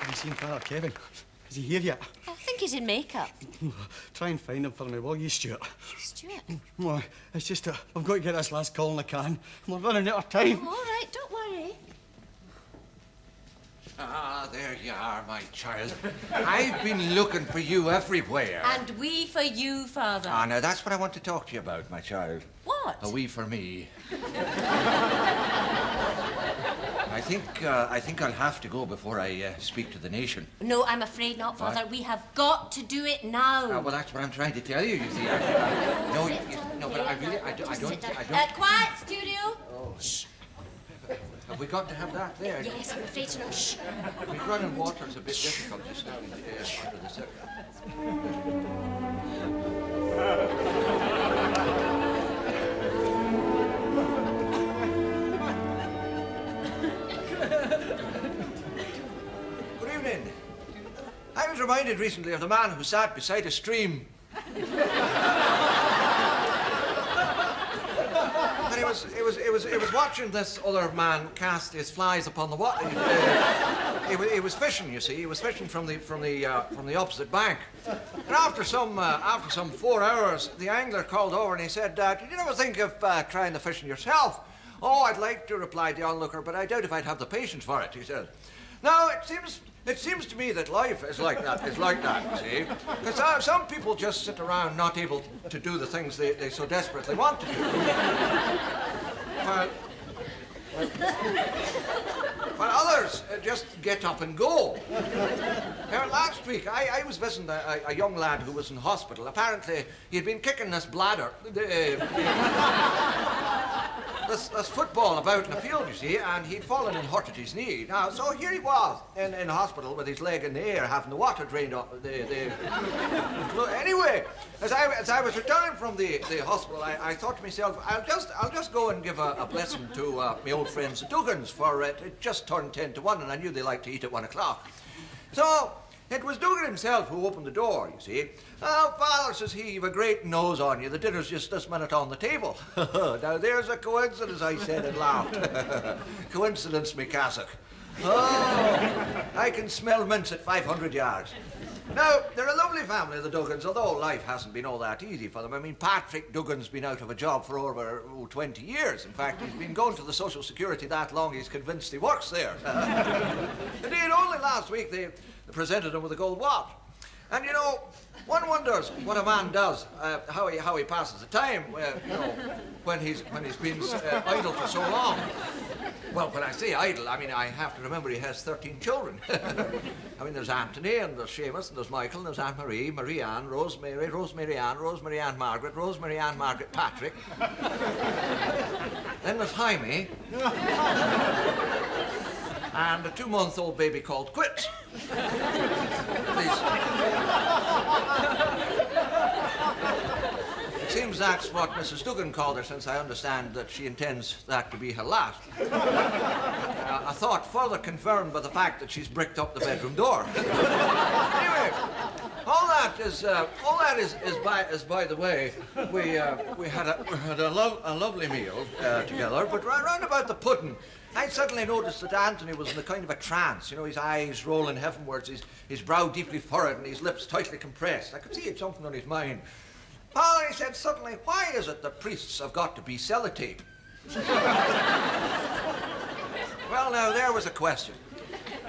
Have you seen Father Kevin? Is he here yet? I think he's in makeup. Try and find him for me, will you, Stuart? Stuart? Well, it's just that I've got to get this last call in I can. We're running out of time. Oh, all right, don't worry. Ah, there you are, my child. I've been looking for you everywhere. And we for you, Father. Ah, now that's what I want to talk to you about, my child. What? A we for me. I think I'll have to go before I speak to the nation. No, I'm afraid not, Father. What? We have got to do it now. Well, that's what I'm trying to tell you, you see. No, but I don't... Quiet, studio. Oh. Shh. Have we got to have that there? Yes, I'm afraid so. Shh. I mean, running water's a bit difficult just now under the circuit. Good evening. I was reminded recently of the man who sat beside a stream. And he was watching this other man cast his flies upon the water. He was fishing, you see. He was fishing from the opposite bank. And after some 4 hours, the angler called over and he said, "Did you ever think of trying the fishing yourself?" "Oh, I'd like to," replied the onlooker, "but I doubt if I'd have the patience for it," he said. Now, it seems to me that life is like that, you see. Because some people just sit around not able to do the things they so desperately want to do. While others just get up and go. Now, last week, I was visiting a young lad who was in hospital. Apparently, he'd been kicking this bladder. This football about in the field, you see, and he'd fallen and hurted his knee. Now, so here he was in hospital with his leg in the air, having the water drained off. Anyway, as I was returning from the hospital, I thought to myself, I'll just go and give a blessing to my old friends the Duggans, for it just turned 10 to 1, and I knew they liked to eat at 1 o'clock. So it was Duggan himself who opened the door, you see. "Oh, Father," says he, "you've a great nose on you. The dinner's just this minute on the table." "Now, there's a coincidence," I said and laughed. "Coincidence, me cassock. Oh, I can smell mince at 500 yards. Now, they're a lovely family, the Duggans, although life hasn't been all that easy for them. I mean, Patrick Duggan's been out of a job for over 20 years. In fact, he's been going to the Social Security that long, he's convinced he works there. Indeed, only last week they presented him with a gold watch. And, you know, one wonders what a man does, how he passes the time, when he's been idle for so long. Well, when I say idle, I mean, I have to remember he has 13 children. I mean, there's Anthony, and there's Seamus, and there's Michael, and there's Aunt Marie, Marie Ann, Rosemary, Rosemary Ann, Rosemary Ann Margaret, Rosemary Ann Margaret Patrick. Then there's Jaime. And a 2-month-old baby called Quits. It seems that's what Mrs. Duggan called her, since I understand that she intends that to be her last. A thought further confirmed by the fact that she's bricked up the bedroom door. Anyway, all that is by the way. We had a lovely meal together, but round about the pudding, I suddenly noticed that Anthony was in a kind of a trance. You know, his eyes rolling heavenwards, his brow deeply furrowed, and his lips tightly compressed. I could see it something on his mind. "Paul," he said suddenly, "why is it that priests have got to be sellotape?" Well, now, there was a question.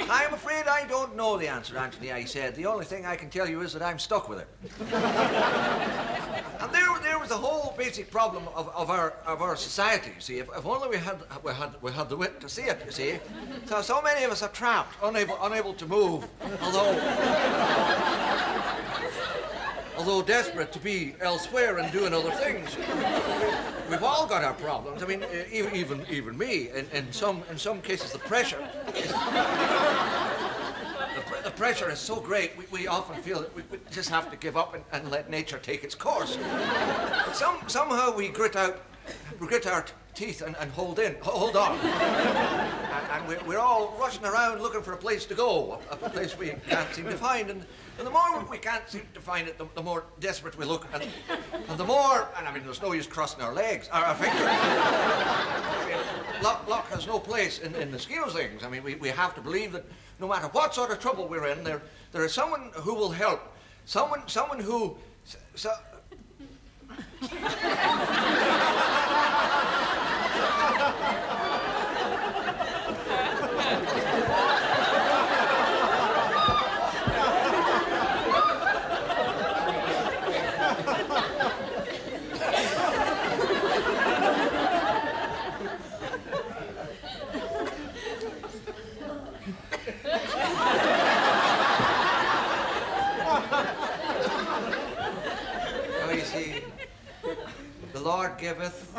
"I'm afraid I don't know the answer, Anthony," I said. "The only thing I can tell you is that I'm stuck with it." And there was the whole basic problem of our society, you see. If only we had the wit to see it, you see. So many of us are trapped, unable to move, although desperate to be elsewhere and doing other things. We've all got our problems. I mean, even me. In some cases, the pressure is so great, we often feel that we just have to give up and let nature take its course. But somehow we grit our teeth and hold on. And we're all rushing around looking for a place to go, a place we can't seem to find. And the more we can't seem to find it, the more desperate we look. And the more, and I mean, there's no use crossing our fingers. I mean, luck has no place in the scheme of things. I mean, we have to believe that no matter what sort of trouble we're in, there is someone who will help. Someone who... Oh, you see, the Lord giveth.